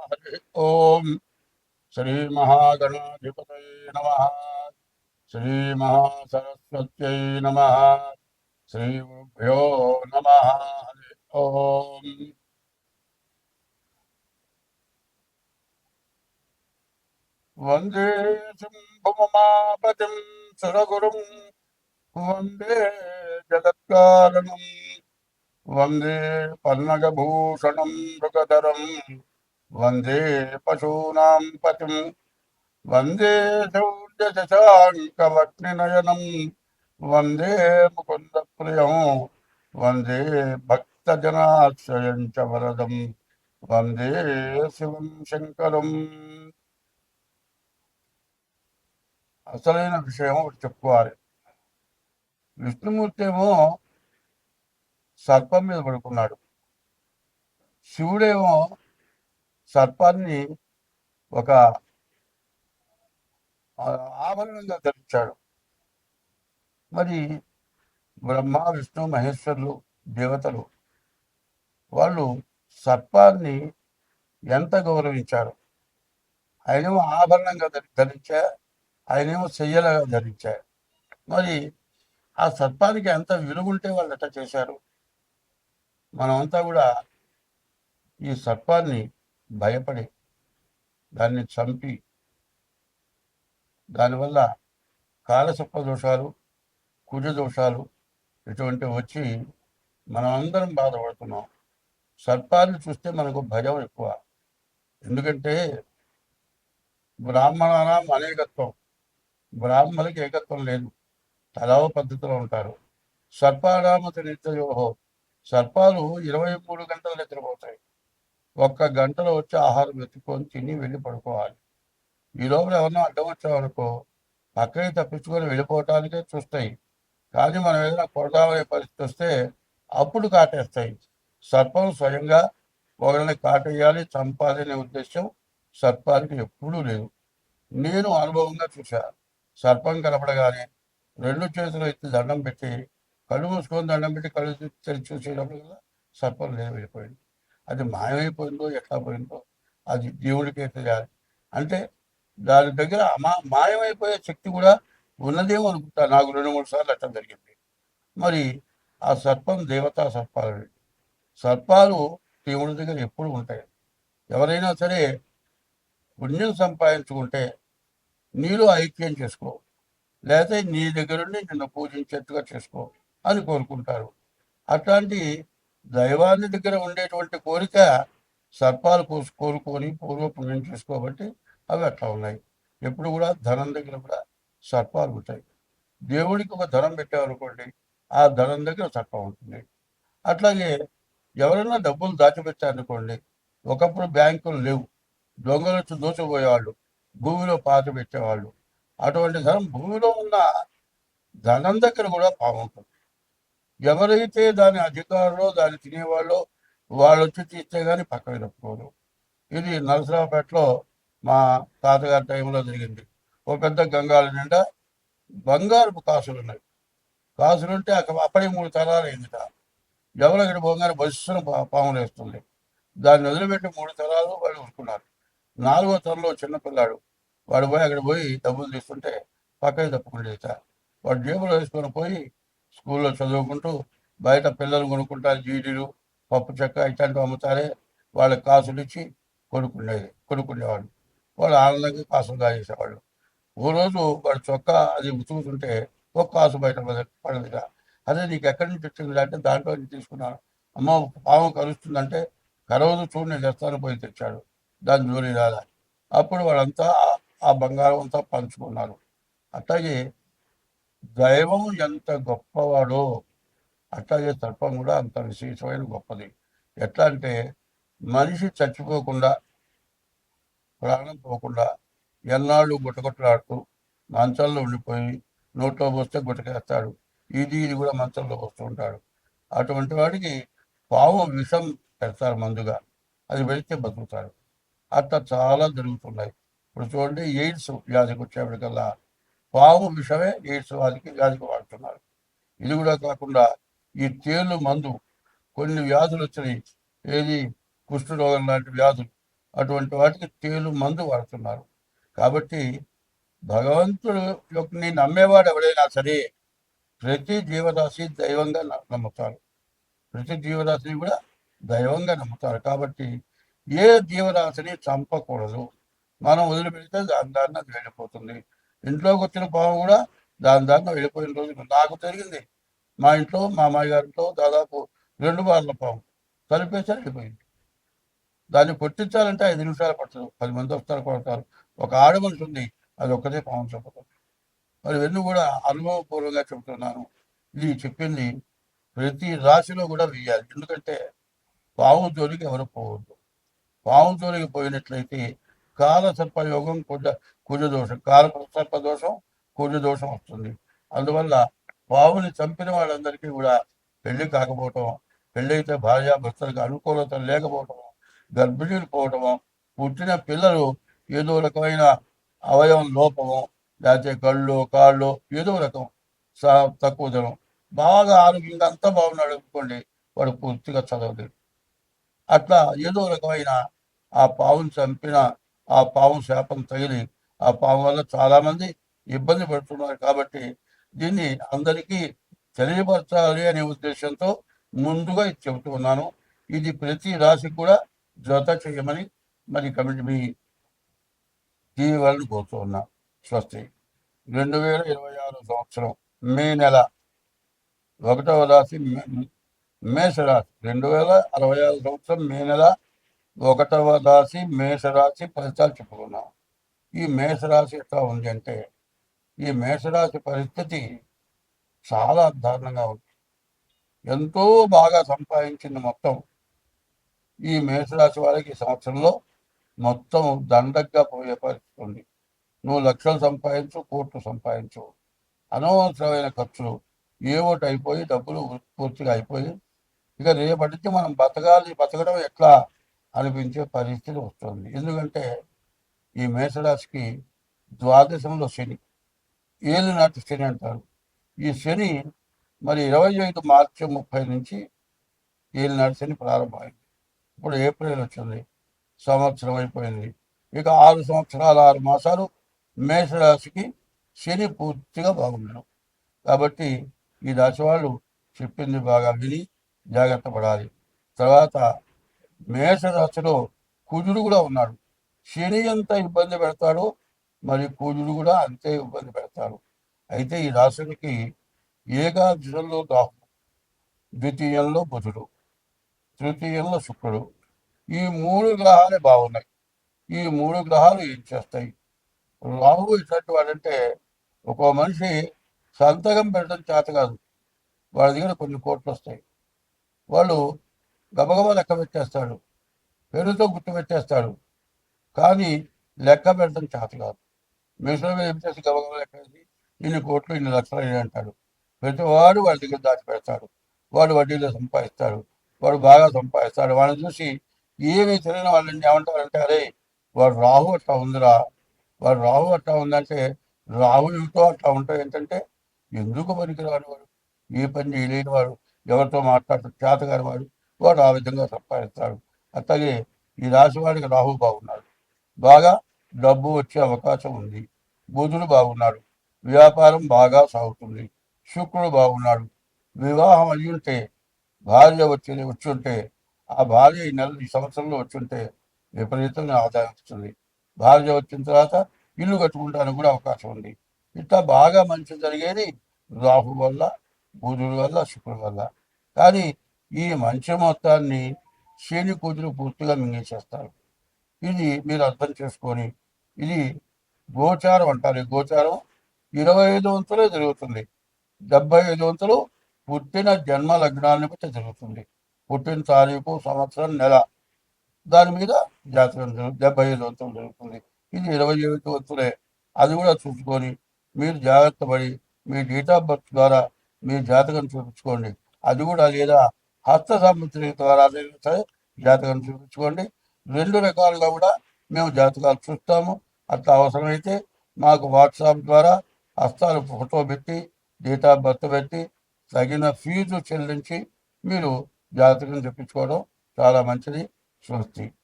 హరి ఓం శ్రీ మహాగణాధిపతయే నమః శ్రీ మహాసరస్వత్యై నమః శ్రీ గురుభ్యో నమః హరి ఓం వందే శంభుమమాపతిం సురగురుం వందే జగత్కారణం వందే పన్నగభూషణం మృగధరం వందే పశూనాం పతిం వందే శౌర్యశశాంకవక్నినయనం వందే ముకుందప్రియం వందే భక్తజనాశ్రయం చ వరదం వందే శివం శంకరం. అసలైన విషయం ఒకటి చెప్పుకోవాలి. విష్ణుమూర్తి ఏమో సర్పం మీద పడుకున్నాడు, శివుడేమో సర్పాన్ని ఒక ఆభరణంగా ధరించాడు. మరి బ్రహ్మ విష్ణు మహేశ్వరులు దేవతలు వాళ్ళు సర్పాన్ని ఎంత గౌరవించారు. ఆయనేమో ఆభరణంగా ధరించా, ఆయనేమో చెయ్యలుగా ధరించా. మరి ఆ సర్పానికి ఎంత విలువ ఉంటే వాళ్ళు ఎట్లా చేశారు. మనమంతా కూడా ఈ సర్పాన్ని భయపడి దాన్ని చంపి దానివల్ల కాలసర్ప దోషాలు, కుజ దోషాలు ఇటువంటివి వచ్చి మనం అందరం బాధపడుతున్నాం. సర్పాన్ని చూస్తే మనకు భయం ఎక్కువ. ఎందుకంటే బ్రాహ్మణానాం అనేకత్వం, బ్రాహ్మణులకి ఏకత్వం లేదు, తలావ పద్ధతిలో ఉంటారు. సర్పానామత నిత్యయోహో, సర్పాలు 23 గంటలు నిద్రపోతాయి. 1 గంటలో వచ్చి ఆహారం వెతుక్కొని తిని వెళ్ళి పడుకోవాలి. ఈ లోపల ఎవరన్నా అడ్డం వచ్చామనుకో పక్కకి తప్పించుకొని వెళ్ళిపోవటానికే చూస్తాయి. కానీ మనం ఏదైనా కొడదామనే పరిస్థితి వస్తే అప్పుడు కాటేస్తాయి. సర్పం స్వయంగా ఒకరిని కాటేయాలి, చంపాలి అనే ఉద్దేశం సర్పానికి ఎప్పుడూ లేదు. నేను అనుభవంగా చూశా. సర్పం కనపడగానే 2 చేతులు ఎత్తి దండం పెట్టి, కళ్ళు మూసుకొని దండం పెట్టి కళ్ళు తెరిచి చూసేటప్పుడు కదా సర్పం లేదు, వెళ్ళిపోయింది. అది మాయమైపోయిందో ఎట్లా పోయిందో అది దేవుడికే తెలియాలి. అంటే దాని దగ్గర మాయమైపోయే శక్తి కూడా ఉన్నదేమో అనుకుంటా. నాకు 2-3 సార్లు అట్లా జరిగింది. మరి ఆ సర్పం దేవతా సర్పాలు. సర్పాలు దేవుడి దగ్గర ఎప్పుడు ఉంటాయి. ఎవరైనా సరే పుణ్యం సంపాదించుకుంటే నీలో ఐక్యం చేసుకో, లేకపోతే నీ దగ్గరుండి నిన్ను పూజించేట్టుగా చేసుకో అని కోరుకుంటారు. అట్లాంటి దైవాన్ని దగ్గర ఉండేటువంటి కోరిక సర్పాలు కోరుకొని పూర్వపుణ్యం చేసుకోబట్టి అవి అట్లా ఉన్నాయి. ఎప్పుడు కూడా ధనం దగ్గర కూడా సర్పాలు ఉంటాయి. దేవుడికి ఒక ధనం పెట్టామనుకోండి, ఆ ధనం దగ్గర సర్పం ఉంటుంది. అట్లాగే ఎవరైనా డబ్బులు దాచిపెట్టారనుకోండి, ఒకప్పుడు బ్యాంకులు లేవు, దొంగలు వచ్చి దోచుకుపోయేవాళ్ళు, భూమిలో పాత పెట్టేవాళ్ళు. అటువంటి ధనం భూమిలో ఉన్న ధనం దగ్గర కూడా పాము ఉంటుంది. ఎవరైతే దాని అధికారులో దాన్ని తినేవాళ్ళో వాళ్ళు వచ్చి తీస్తే కానీ పక్కన తప్పుకోరు. ఇది నరసరావుపేటలో మా తాతగారి టైంలో జరిగింది. ఒక పెద్ద గంగాల నిండా బంగారపు కాసులు ఉన్నాయి. కాసులుంటే అప్పటికి 3 తరాలు అయిందిట. ఎవరు ఇక్కడ పోగానే బస్సును పాములు వేస్తుంది. దాన్ని వదిలిపెట్టి 3 తరాలు వాళ్ళు ఊరుకున్నారు. 4వ తరంలో చిన్నపిల్లాడు, వాడు పోయి అక్కడ పోయి డబ్బులు తీసుకుంటే పక్కకి తప్పుకుంటే వాడు జేబులో వేసుకొని పోయి స్కూల్లో చదువుకుంటూ బయట పిల్లలు కొనుక్కుంటారు, జీడీలు పప్పు చెక్క ఇట్లాంటివి అమ్ముతారే, వాళ్ళకి కాసులు ఇచ్చి కొనుక్కునేవాళ్ళు. వాళ్ళు ఆనందంగా కాసులు కాజేసేవాళ్ళు. ఓ రోజు వాడు చొక్కా అది ఉతుకుతుంటే ఒక కాసు బయట పడదుగా. అదే నీకు ఎక్కడి నుంచి వచ్చింది అంటే దాంట్లో నుంచి తీసుకున్నాను. అమ్మ పాము కలుస్తుందంటే కరవదు చూడు నేను తెస్తాను పోయి తెచ్చాడు. దాని జోలి రాదా. అప్పుడు వాళ్ళంతా ఆ బంగారం అంతా పంచుకున్నారు. అట్లాగే దైవం ఎంత గొప్పవాడో అట్లాగే సర్పం కూడా అంత విశేషమైన గొప్పది. ఎట్లా అంటే మనిషి చచ్చిపోకుండా, ప్రాణం పోకుండా ఎన్నాళ్ళు గుట్టగుట్టలాడుతూ మంచంలో ఉండిపోయి నోట్లో పోస్తే గుట్టకేస్తాడు. ఇది కూడా మంచంలో పోస్తూ ఉంటాడు. అటువంటి వాడికి పాము విషం పెడతారు మందుగా, అది పెడితే బతుకుతాడు. అట్లా చాలా జరుగుతున్నాయి. ఇప్పుడు చూడండి, ఎయిడ్స్ వ్యాధికి వచ్చేప్పటికల్లా పాము విషమే ఎయిడ్స్ వ్యాధికి వాడుతున్నారు. ఇది కూడా కాకుండా ఈ తేలు మందు కొన్ని వ్యాధులు వచ్చినాయి. ఏది కుష్ఠరోగం లాంటి వ్యాధులు, అటువంటి వాటికి తేలు మందు వాడుతున్నారు. కాబట్టి భగవంతుడు యొక్క నమ్మేవాడు ఎవడైనా సరే ప్రతి జీవరాశి దైవంగా నమ్ముతారు. ప్రతి జీవరాశిని కూడా దైవంగా నమ్ముతారు. కాబట్టి ఏ జీవరాశిని చంపకూడదు. మనం వదిలిపెడితే దాని అది వెళ్ళిపోతుంది. ఇంట్లోకి వచ్చిన పాము కూడా దాని వెళ్ళిపోయిన రోజు నాకు జరిగింది. మా ఇంట్లో మా అమ్మాయి గారింట్లో దాదాపు 2 బార్ల పాము కలిపేసారి వెళ్ళిపోయింది. దాన్ని కొట్టించాలంటే 5 నిమిషాలు పట్టదు. 10 మంది వస్తారు కొడతారు. ఒక ఆడ మనిషి ఉంది, అది ఒక్కటే పాము చంపుతుంది. మరి ఇవన్నీ కూడా అనుభవపూర్వకంగా చెబుతున్నాను. ఇది చెప్పింది ప్రతి రాశిలో కూడా వెయ్యాలి. ఎందుకంటే పాము జోలికి ఎవరు పోవద్దు. పాము జోలికి పోయినట్లయితే కాల సర్పయోగం కుజ దోషం, కాల సర్ప దోషం కుజ దోషం వస్తుంది. అందువల్ల పావుని చంపిన వాళ్ళందరికీ కూడా పెళ్లి కాకపోవటం, పెళ్ళైతే భార్యాభర్తలకు అనుకూలత లేకపోవటం, గర్భిణీలు పోవటము, పుట్టిన పిల్లలు ఏదో రకమైన అవయవం లోపము, లేకపోతే కళ్ళు కాళ్ళు ఏదో రకం తక్కువ ధనం, బాగా ఆరోగ్యంగా అంతా బాగున్నాడు అనుకోండి, వాడు పూర్తిగా చదవలేదు. అట్లా ఏదో రకమైన ఆ పావును చంపిన ఆ పాము శాపం తగిలి ఆ పాము వల్ల చాలామంది ఇబ్బంది పడుతున్నారు. కాబట్టి దీన్ని అందరికీ తెలియపరచాలి అనే ఉద్దేశంతో ముందుగా ఇది చెబుతూ ఉన్నాను. ఇది ప్రతి రాశికి కూడా జత చేయమని మరి కమిటీ మీ టీవీ వాళ్ళని కోరుతూ ఉన్నా. స్వస్తి. 2026 సంవత్సరం మే నెల 1వ రాశి మేషరాశి. 2066 సంవత్సరం మే నెల 1వ రాశి మేషరాశి ఫలితాలు చెప్పుకున్నాం. ఈ మేషరాశి ఎట్లా ఉంది అంటే, ఈ మేషరాశి పరిస్థితి చాలా దారుణంగా ఉంది. ఎంతో బాగా సంపాదించింది మొత్తం ఈ మేషరాశి వారికి ఈ సంవత్సరంలో మొత్తం దండగ్గా పోయే పరిస్థితి ఉంది. నువ్వు లక్షలు సంపాదించు, కోట్లు సంపాదించు, అనవసరమైన ఖర్చులు ఏవోటి అయిపోయి డబ్బులు పూర్తిగా అయిపోయి ఇక రేపటికి మనం బతకడం ఎట్లా అనిపించే పరిస్థితి వస్తుంది. ఎందుకంటే ఈ మేషరాశికి ద్వాదశంలో శని, ఏలినాటి శని అంటారు. ఈ శని మరి 25 మార్చి 30 నుంచి ఏలినాటి శని ప్రారంభమైంది. ఇప్పుడు ఏప్రిల్ వచ్చింది, సంవత్సరం అయిపోయింది. ఇక 6 సంవత్సరాలు 6 మాసాలు మేషరాశికి శని పూర్తిగా బాగున్నాడు. కాబట్టి ఈ రాశి వాళ్ళు చెప్పింది బాగా విని జాగ్రత్త పడాలి. తర్వాత మేషరాశిలో కుజుడు కూడా ఉన్నాడు. శని ఎంత ఇబ్బంది పెడతాడో మరి కుజుడు కూడా అంతే ఇబ్బంది పెడతాడు. అయితే ఈ రాశులకి ఏకాదశంలో రాహు, ద్వితీయంలో బుధుడు, తృతీయంలో శుక్రుడు, ఈ 3 గ్రహాలే బాగున్నాయి. ఈ 3 గ్రహాలు ఏం చేస్తాయి? రాహు ఎట్లాంటి వాడంటే ఒక మనిషి సంతకం పెట్టడం చేత కాదు, వాళ్ళ దగ్గర కొన్ని కోట్లు వస్తాయి, వాళ్ళు గబగబా లెక్క పెట్టేస్తాడు, పేరుతో గుర్తు పెట్టేస్తాడు, కానీ లెక్క పెట్టడం చేత కాదు. మిషన్ మీద ఏం చేసి గబగబా లెక్క వేసి ఇన్ని కోట్లు ఇన్ని లక్షలు అంటాడు. ప్రతివాడు వాళ్ళ దగ్గర దాచి పెడతాడు. వాడు వడ్డీలో సంపాదిస్తాడు, వాడు బాగా సంపాదిస్తాడు. వాళ్ళని చూసి ఏమీ తెలియని వాళ్ళని ఏమంటారంటే, అరే వాడు రాహు అట్లా ఉందిరా, వాడు రాహు అట్లా ఉందంటే రాహు ఏమిటో అట్లా ఉంటాయి. ఏంటంటే ఎందుకు పనికిరాని వాడు, ఏ పని చేయలేని వాడు, ఎవరితో మాట్లాడటం చేతగాని వాడు ఆ విధంగా సంపాదిస్తాడు. అట్లాగే ఈ రాశి వాడికి రాహు బాగున్నాడు, బాగా డబ్బు వచ్చే అవకాశం ఉంది. బుధుడు బాగున్నాడు, వ్యాపారం బాగా సాగుతుంది. శుక్రుడు బాగున్నాడు, వివాహం అయ్యి ఉంటే భార్య వచ్చి ఉంటే ఆ భార్య ఈ సంవత్సరంలో వచ్చి ఉంటే విపరీతంగా ఆదాయం వస్తుంది. భార్య వచ్చిన తర్వాత ఇల్లు కట్టుకుంటానికి కూడా అవకాశం ఉంది. ఇట్లా బాగా మంచి జరిగేది రాహు వల్ల, బుధుడి వల్ల, శుక్రుడి వల్ల. కానీ ఈ మంచి మొత్తాన్ని శని కుజులు పూర్తిగా మింగేసేస్తారు. ఇది మీరు అర్థం చేసుకొని, ఇది గోచారం అంటారు. ఈ గోచారం 25 వంతులే జరుగుతుంది. 75 వంతులు పుట్టిన జన్మ లగ్నాన్ని బట్టి జరుగుతుంది. పుట్టిన తారీఖు, సంవత్సరం, నెల, దాని మీద జాతకం 75 వంతులు జరుగుతుంది. ఇది 25 వంతులే. అది కూడా చూసుకొని మీరు జాగ్రత్త పడి మీ డేట్ ఆఫ్ బర్త్ ద్వారా మీ జాతకం చూపించుకోండి. అది కూడా లేదా హస్త సంబంధిత ద్వారా సరే జాతకం చూపించుకోండి. 2 రకాలుగా కూడా మేము జాతకాలు చూస్తాము. అట్లా అవసరమైతే మాకు వాట్సాప్ ద్వారా హస్తాలు ఫోటో పెట్టి డేట్ ఆఫ్ బర్త్ పెట్టి తగిన ఫీజు చెల్లించి మీరు జాతకం చెప్పించుకోవడం చాలా మంచిది. స్వస్తి.